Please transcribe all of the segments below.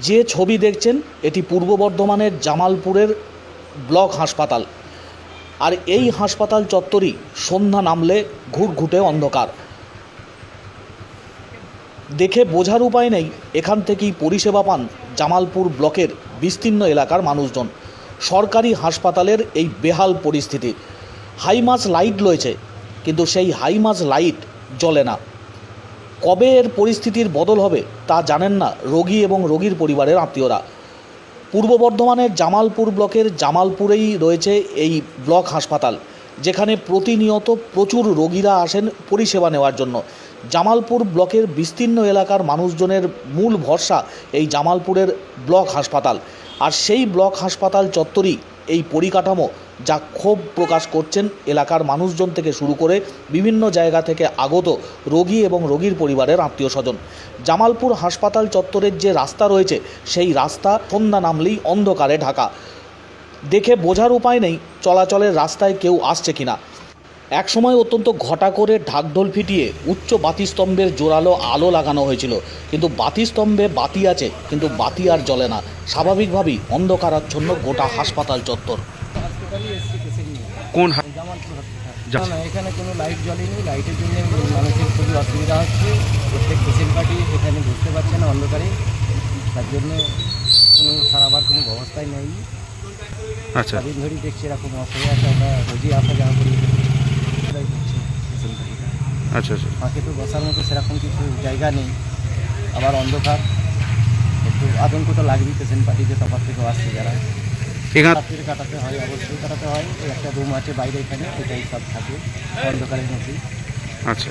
যে ছবি দেখছেন এটি পূর্ব বর্ধমানের জামালপুরের ব্লক হাসপাতাল। আর এই হাসপাতাল চত্বরই সন্ধ্যা নামলে ঘুটঘুটে অন্ধকার। দেখে বোঝার উপায় নেই এখান থেকেই পরিষেবা পান জামালপুর ব্লকের বিস্তীর্ণ এলাকার মানুষজন। সরকারি হাসপাতালের এই বেহাল পরিস্থিতি। হাইমাস লাইট রয়েছে, কিন্তু সেই হাইমাস লাইট জ্বলে না। কবে এর পরিস্থিতির বদল হবে তা জানেন না রোগী এবং রোগীর পরিবারের আত্মীয়রা। পূর্ব বর্ধমানের জামালপুর ব্লকের জামালপুরেই রয়েছে এই ব্লক হাসপাতাল, যেখানে প্রতিনিয়ত প্রচুর রোগীরা আসেন পরিষেবা নেওয়ার জন্য। জামালপুর ব্লকের বিস্তীর্ণ এলাকার মানুষজনের মূল ভরসা এই জামালপুরের ব্লক হাসপাতাল। আর সেই ব্লক হাসপাতাল চত্বরই এই পরিকাঠামো, যা ক্ষোভ প্রকাশ করছেন এলাকার মানুষজন থেকে শুরু করে বিভিন্ন জায়গা থেকে আগত রোগী এবং রোগীর পরিবারের আত্মীয় স্বজন। জামালপুর হাসপাতাল চত্বরের যে রাস্তা রয়েছে সেই রাস্তা সন্ধ্যা নামলেই অন্ধকারে ঢাকা। দেখে বোঝার উপায় নেই চলাচলের রাস্তায় কেউ আসছে কিনা। একসময় অত্যন্ত ঘটা করে ঢাকঢোল ফিটিয়ে উচ্চ বাতিস্তম্ভের জোরালো আলো লাগানো হয়েছিল, কিন্তু বাতিস্তম্ভে বাতি আছে, কিন্তু বাতি আর জ্বলে না। স্বাভাবিকভাবেই অন্ধকারাচ্ছন্ন গোটা হাসপাতাল চত্বর। কোন জামালপুর হাসপাতাল না, এখানে কোনো লাইট জ্বলেনি। লাইটের জন্য মানুষের খুবই অসুবিধা হচ্ছে। প্রত্যেক পেশেন্ট পার্টি এখানে বুঝতে পারছে না অন্ধকারে, তার জন্য কোনো সারাবার কোনো ব্যবস্থাই নেই। আচ্ছা দিন ধরেই দেখছি এরকম অসুবিধা আছে। আমরা রোজই আসা যাওয়া করি, সেটাই হচ্ছে পেশেন্ট পার্টিটা। আচ্ছা আচ্ছা ফাঁকে তো বসার মতো সেরকম কিছু জায়গা নেই, আবার অন্ধকার, একটু আতঙ্ক তো লাগবেই পেশেন্ট পার্টিকে। তফাৎ থেকেও আসছে যারা, এখানে রাত্রে কাটাতে হয়, অবশ্যই কাটাতে হয়। একটা রুম আছে বাইরে, এখানে এটাই সব থাকে অন্ধকারের মধ্যেই। আচ্ছা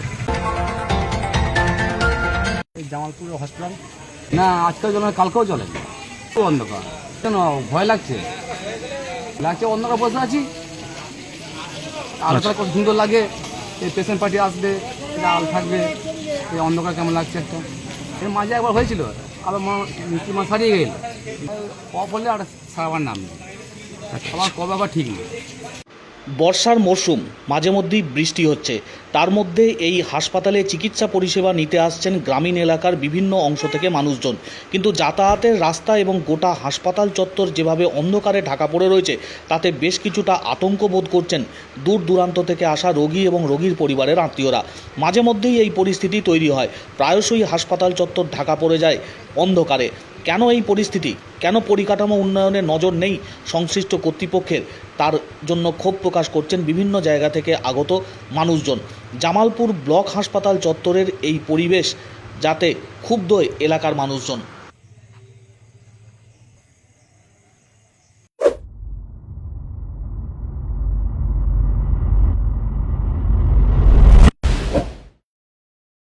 এই জামালপুর হসপিটাল না, আজকাল জ্বলে না, কালকেও জ্বলে না। খুব অন্ধকার। কেন ভয় লাগছে? অন্ধকার বসে আছি, আলোটা কত সুন্দর লাগে। এই পেশেন্ট পার্টি আসবে, আলো থাকবে, এই অন্ধকার কেমন লাগছে একটা। এর মাঝে একবার হয়েছিল, আবার মিষ্টি মাছ হারিয়ে গেল। অফ হলে আর সারাবার নাম নেই, আবার কবে আবার ঠিক নেই। বর্ষার মরশুম, মাঝে মধ্যেই বৃষ্টি হচ্ছে। তার মধ্যে এই হাসপাতালে চিকিৎসা পরিষেবা নিতে আসছেন গ্রামীণ এলাকার বিভিন্ন অংশ থেকে মানুষজন। কিন্তু যাতায়াতের রাস্তা এবং গোটা হাসপাতাল চত্বর যেভাবে অন্ধকারে ঢাকা পড়ে রয়েছে, তাতে বেশ কিছুটা আতঙ্ক বোধ করছেন দূর দূরান্ত থেকে আসা রোগী এবং রোগীর পরিবারের আত্মীয়রা। মাঝে মধ্যেই এই পরিস্থিতি তৈরি হয়, প্রায়শই হাসপাতাল চত্বর ঢাকা পড়ে যায় অন্ধকারে। কেন এই পরিস্থিতি? কেন পরিকাঠামো উন্নয়নে নজর নেই সংশ্লিষ্ট কর্তৃপক্ষের? তার জন্য ক্ষোভ প্রকাশ করছেন বিভিন্ন জায়গা থেকে আগত মানুষজন। জামালপুর ব্লক হাসপাতাল চত্বরের এই পরিবেশ যাতে ক্ষুব্ধ এলাকার মানুষজন।